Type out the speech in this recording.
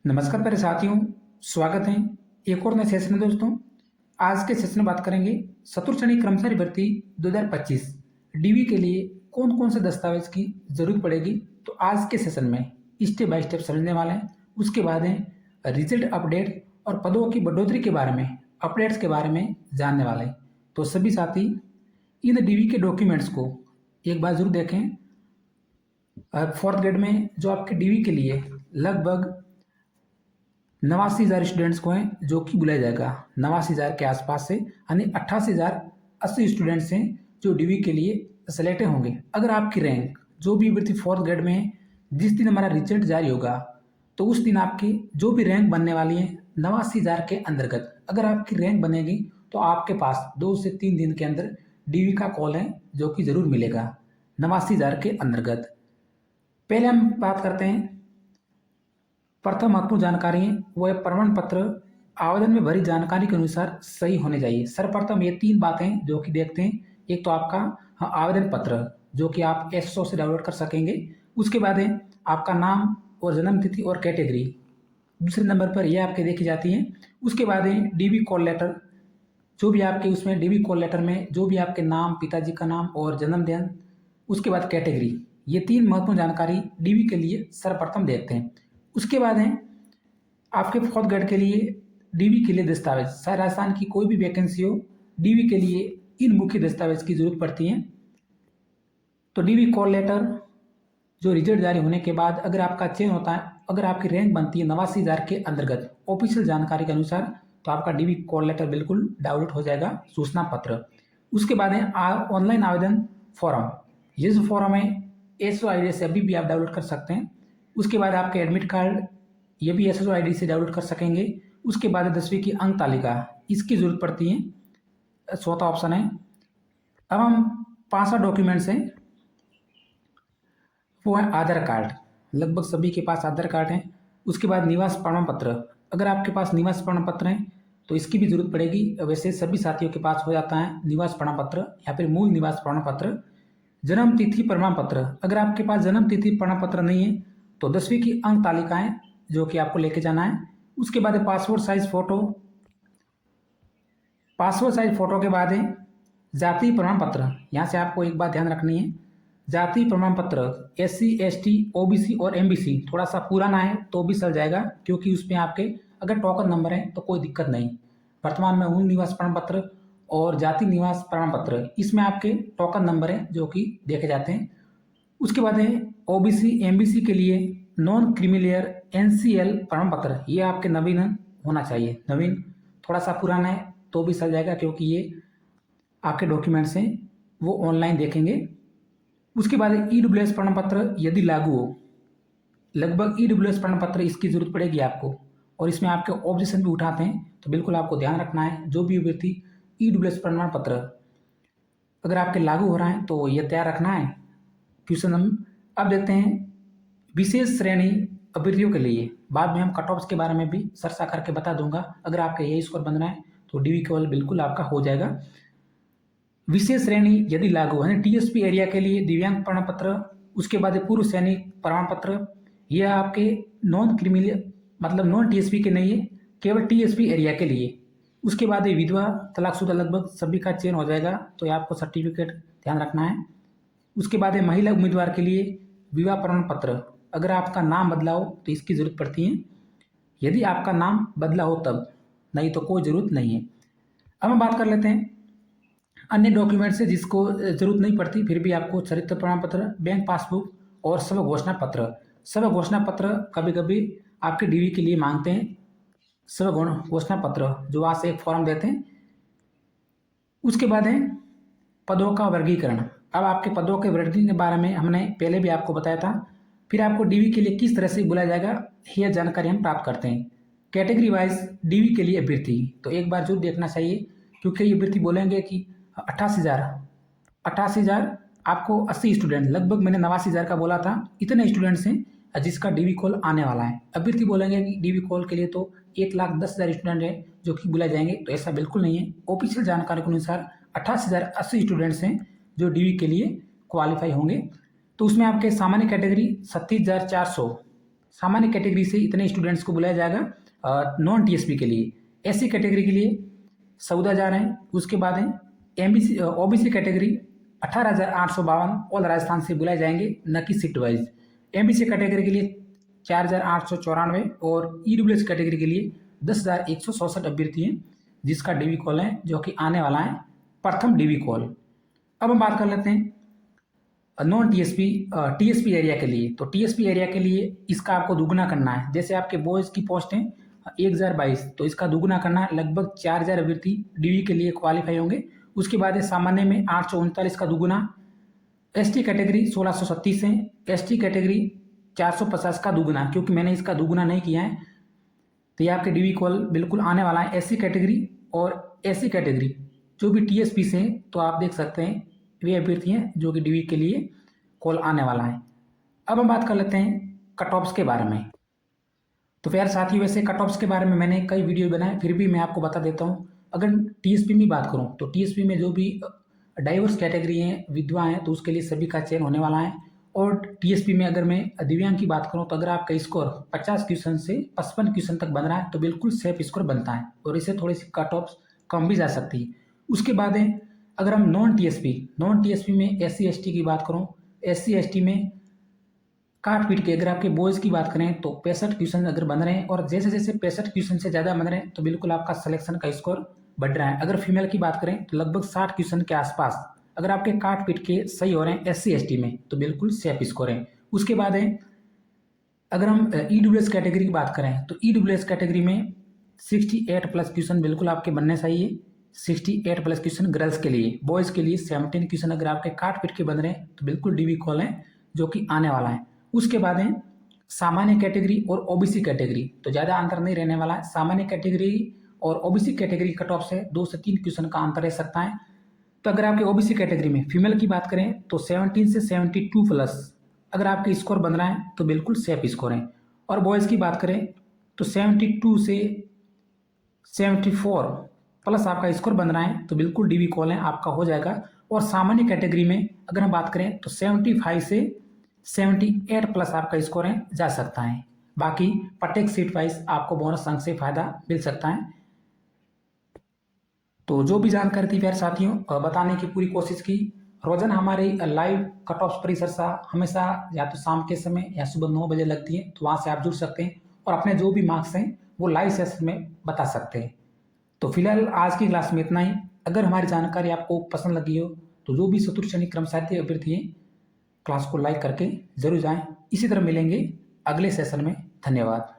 नमस्कार प्यारे साथियों, स्वागत है एक और नए सेशन में। दोस्तों, आज के सेशन में बात करेंगे चतुर्थ श्रेणी कर्मचारी भर्ती 2025 डीवी के लिए कौन कौन से दस्तावेज की जरूरत पड़ेगी। तो आज के सेशन में स्टेप बाय स्टेप समझने वाले हैं। उसके बाद है रिजल्ट अपडेट और पदों की बढ़ोतरी के बारे में, अपडेट्स के बारे में जानने वाले हैं। तो सभी साथी इन डीवी के डॉक्यूमेंट्स को एक बार जरूर देखें। फोर्थ ग्रेड में जो आपके डीवी के लिए लगभग 89,000 स्टूडेंट्स को हैं जो कि बुलाया जाएगा। 89,000 के आसपास से, यानी 88,080 स्टूडेंट्स हैं जो डीवी के लिए सेलेक्ट होंगे। अगर आपकी रैंक जो भी अभ्यर्थी फोर्थ ग्रेड में है, जिस दिन हमारा रिजल्ट जारी होगा तो उस दिन आपकी जो भी रैंक बनने वाली है 89,000 के अंतर्गत, अगर आपकी रैंक बनेगी तो आपके पास 2 से 3 दिन के अंदर डीवी का कॉल है जो कि जरूर मिलेगा 89,000 के अंतर्गत। पहले हम बात करते हैं प्रथम महत्वपूर्ण जानकारी है वो है प्रमाण पत्र आवेदन में भरी जानकारी के अनुसार सही होने चाहिए। सर्वप्रथम ये 3 बातें जो कि देखते हैं। एक तो आपका आवेदन पत्र जो कि आप एसओ से डाउनलोड कर सकेंगे। उसके बाद है आपका नाम और जन्म तिथि और कैटेगरी, दूसरे नंबर पर यह आपके देखी जाती है। उसके बाद है डीवी कॉल लेटर, जो भी आपके उसमें डीवी कॉल लेटर में जो भी आपके नाम, पिताजी का नाम और जन्मदिन, उसके बाद कैटेगरी, ये 3 महत्वपूर्ण जानकारी डीवी के लिए सर्वप्रथम देखते हैं। उसके बाद है आपके फोर्थ ग्रेड के लिए डीवी के लिए दस्तावेज, चाहे राजस्थान की कोई भी वैकेंसी हो, डीवी के लिए इन मुख्य दस्तावेज की जरूरत पड़ती है। तो डीवी कॉल लेटर जो रिजल्ट जारी होने के बाद अगर आपका चयन होता है, अगर आपकी रैंक बनती है 89,000 के अंतर्गत ऑफिशियल जानकारी के अनुसार, तो आपका डीवी कॉल लेटर बिल्कुल डाउनलोड हो जाएगा, सूचना पत्र। उसके बाद है ऑनलाइन आवेदन फॉर्म। ये जो फॉर्म है एसओ आईडी से अभी भी आप डाउनलोड कर सकते हैं। उसके बाद आपके एडमिट कार्ड, ये भी एसएसओ आईडी से डाउनलोड कर सकेंगे। उसके बाद 10वीं की अंक तालिका, इसकी जरूरत पड़ती है, चौथा ऑप्शन है। अब हम 5 डॉक्यूमेंट्स हैं, वो है आधार कार्ड। लगभग सभी के पास आधार कार्ड है। उसके बाद निवास प्रमाण पत्र, अगर आपके पास निवास प्रमाण पत्र है तो इसकी भी जरूरत पड़ेगी। वैसे सभी साथियों के पास हो जाता है निवास प्रमाण पत्र या फिर मूल निवास प्रमाण पत्र। जन्म तिथि प्रमाण पत्र, अगर आपके पास जन्म तिथि प्रमाण पत्र नहीं है तो 10वीं की अंक तालिकाएं जो कि आपको लेके जाना है। उसके बाद passport size photo, passport size photo के बाद है जाति प्रमाण पत्र। यहाँ से आपको एक बात ध्यान रखनी है, जाति प्रमाण पत्र SC ST OBC और MBC थोड़ा सा पुराना है तो भी चल जाएगा, क्योंकि उसमें आपके अगर टोकन नंबर है तो कोई दिक्कत नहीं। वर्तमान में मूल निवास प्रमाण पत्र और जाति निवास प्रमाण पत्र, इसमें आपके टोकन नंबर है जो कि देखे जाते हैं। उसके बाद है OBC MBC के लिए नॉन क्रीमिलियर NCL प्रमाण पत्र, ये आपके नवीन होना चाहिए। नवीन थोड़ा सा पुराना है तो भी चल जाएगा, क्योंकि ये आपके डॉक्यूमेंट्स हैं वो ऑनलाइन देखेंगे। उसके बाद EWS प्रमाण पत्र यदि लागू हो, लगभग EWS प्रमाण पत्र इसकी जरूरत पड़ेगी आपको, और इसमें आपके ऑब्जेक्शन भी उठाते हैं तो बिल्कुल आपको ध्यान रखना है। जो भी अभ्यर्थी EWS प्रमाण पत्र अगर आपके लागू हो रहा है तो यह तैयार रखना है। क्वेश्चन हम अब देखते हैं विशेष श्रेणी अभ्यर्थियों के लिए। बाद में हम कट ऑफ्स के बारे में भी चर्चा करके बता दूंगा। अगर आपका यही स्कोर बनना है तो डीवी केवल बिल्कुल आपका हो जाएगा। विशेष श्रेणी यदि लागू है, TSP एरिया के लिए दिव्यांग प्रमाण पत्र, उसके बाद पूर्व सैनिक प्रमाण पत्र, यह आपके नॉन क्रिमिनल मतलब नॉन TSP के नहीं है, केवल TSP एरिया के लिए। उसके बाद विधवा तलाकशुदा, लगभग सभी का चयन हो जाएगा तो ये आपको सर्टिफिकेट ध्यान रखना है। उसके बाद महिला उम्मीदवार के लिए विवाह प्रमाण पत्र, अगर आपका नाम बदला हो तो इसकी जरूरत पड़ती है, यदि आपका नाम बदला हो तब, नहीं तो कोई जरूरत नहीं है। अब हम बात कर लेते हैं अन्य डॉक्यूमेंट से जिसको जरूरत नहीं पड़ती, फिर भी आपको चरित्र प्रमाण पत्र, बैंक पासबुक और स्व घोषणा पत्र। स्व घोषणा पत्र कभी कभी आपके डीवी के लिए मांगते हैं, स्व घोषणा पत्र जो वहाँ से एक फॉर्म देते हैं। उसके बाद है पदों का वर्गीकरण। अब आपके पदों के वर्गीकरण के बारे में हमने पहले भी आपको बताया था। फिर आपको डीवी के लिए किस तरह से बुलाया जाएगा यह जानकारी हम प्राप्त करते हैं। कैटेगरी वाइज डीवी के लिए अभ्यर्थी, तो एक बार जरूर देखना चाहिए, क्योंकि ये अभ्यर्थी बोलेंगे कि 88,000 आपको 80 स्टूडेंट, लगभग मैंने 89,000 का बोला था, इतने स्टूडेंट्स हैं जिसका डीवी कॉल आने वाला है। अभ्यर्थी बोलेंगे कि डीवी कॉल के लिए तो 1,10,000 स्टूडेंट है जो कि बुलाए जाएंगे, तो ऐसा बिल्कुल नहीं है। ऑफिशियल जानकारी के अनुसार 88,080 स्टूडेंट्स हैं जो डीवी के लिए क्वालिफाई होंगे। तो उसमें आपके सामान्य कैटेगरी 37,400, सामान्य कैटेगरी से इतने स्टूडेंट्स को बुलाया जाएगा नॉन टीएसपी के लिए। एससी कैटेगरी के लिए 14,000 हैं। उसके बाद है MBC OBC category 18,852 all Rajasthan से बुलाए जाएंगे, न कि शिफ्ट वाइज। एमबीसी कैटेगरी के लिए 4,894 और ईडब्ल्यूएस कैटेगरी के लिए 10,167 अभ्यर्थी हैं, जिसका डीवी कॉल है जो कि आने वाला है, प्रथम डीवी कॉल। अब हम बात कर लेते हैं नॉन टीएसपी टीएसपी एरिया के लिए। तो टीएसपी एरिया के लिए इसका आपको दुगना करना है। जैसे आपके बॉयज़ की पोस्ट है 1,022, तो इसका दुगना करना है, लगभग 4,000 अभ्यर्थी डीवी के लिए क्वालिफाई होंगे। उसके बाद है सामान्य में 839 का दुगुना, एसटी कैटेगरी 1,637 है, एसटी कैटेगरी 450 का दुगुना, क्योंकि मैंने इसका दुगुना नहीं किया है तो ये आपके डीवी कॉल बिल्कुल आने वाला है। एससी कैटेगरी और एससी कैटेगरी जो भी टीएसपी से हैं, तो आप देख सकते हैं वे अभ्यर्थी हैं जो कि डीवी के लिए कॉल आने वाला है। अब हम बात कर लेते हैं कट ऑफ्स के बारे में। तो प्यारे साथियों, वैसे कट ऑफ्स के बारे में मैंने कई वीडियो बनाए, फिर भी मैं आपको बता देता हूँ। अगर टीएसपी में बात करूँ तो टीएसपी में जो भी डाइवर्स कैटेगरी हैं, विधवा हैं, तो उसके लिए सभी का चयन होने वाला है। और टीएसपी में अगर मैं दिव्यांग की बात करूँ तो अगर आपका स्कोर 50 क्वेश्चन से 55 क्वेश्चन तक बन रहा है तो बिल्कुल सेफ स्कोर बनता है और इससे थोड़ी सी कट ऑफ्स कम भी जा सकती है। उसके बाद है अगर हम नॉन टीएसपी में एससी एसटी की बात करूँ, एससी एसटी में काट पीट के अगर आपके बॉयज़ की बात करें तो 65 क्वेश्चन अगर बन रहे हैं और जैसे जैसे 65 क्वेश्चन से ज़्यादा बन रहे हैं तो बिल्कुल आपका सिलेक्शन का स्कोर बढ़ रहा है। अगर फीमेल की बात करें तो लगभग 60 क्वेश्चन के आसपास अगर आपके काट पीट के सही हो रहे हैं एससी एसटी में तो बिल्कुल सेफ स्कोर है। उसके बाद है अगर हम ईडब्ल्यूएस कैटेगरी की बात करें तो ईडब्ल्यूएस कैटेगरी में 68 प्लस क्वेश्चन बिल्कुल आपके बनने चाहिए। 68 प्लस क्वेश्चन गर्ल्स के लिए, बॉयज़ के लिए 17 क्वेश्चन अगर आपके काट पीट के बन रहे हैं तो बिल्कुल डीवी कॉल है जो कि आने वाला है। उसके बाद है सामान्य कैटेगरी और ओबीसी कैटेगरी, तो ज़्यादा अंतर नहीं रहने वाला है। सामान्य कैटेगरी और ओबीसी कैटेगरी कट ऑफ से 2 से 3 क्वेश्चन का अंतर रह सकता है। तो अगर आपके ओबीसी कैटेगरी में फीमेल की बात करें तो 17 से 72 प्लस अगर आपके स्कोर बन रहा है तो बिल्कुल सेफ स्कोर है। और बॉयज़ की बात करें तो 72 से 74 प्लस आपका स्कोर बन रहा है तो बिल्कुल डीवी कॉल है, आपका हो जाएगा। और सामान्य कैटेगरी में अगर हम बात करें तो 75 से 78 प्लस आपका स्कोर है जा सकता है। बाकी प्रत्येक सीट वाइज आपको बोनस अंक से फायदा मिल सकता है। तो जो भी जानकारी थी प्यारे साथियों बताने की पूरी कोशिश की। रोजाना हमारे लाइव कट ऑफ परिचर्चा हमेशा या तो शाम के समय या सुबह 9 बजे लगती है, तो वहाँ से आप जुड़ सकते हैं और अपने जो भी मार्क्स हैं वो लाइव सेशन में बता सकते हैं। तो फिलहाल आज की क्लास में इतना ही। अगर हमारी जानकारी आपको पसंद लगी हो तो जो भी चतुर्थ श्रेणी कर्मचारी अभ्यर्थी हैं क्लास को लाइक करके जरूर जाएं। इसी तरह मिलेंगे अगले सेशन में। धन्यवाद।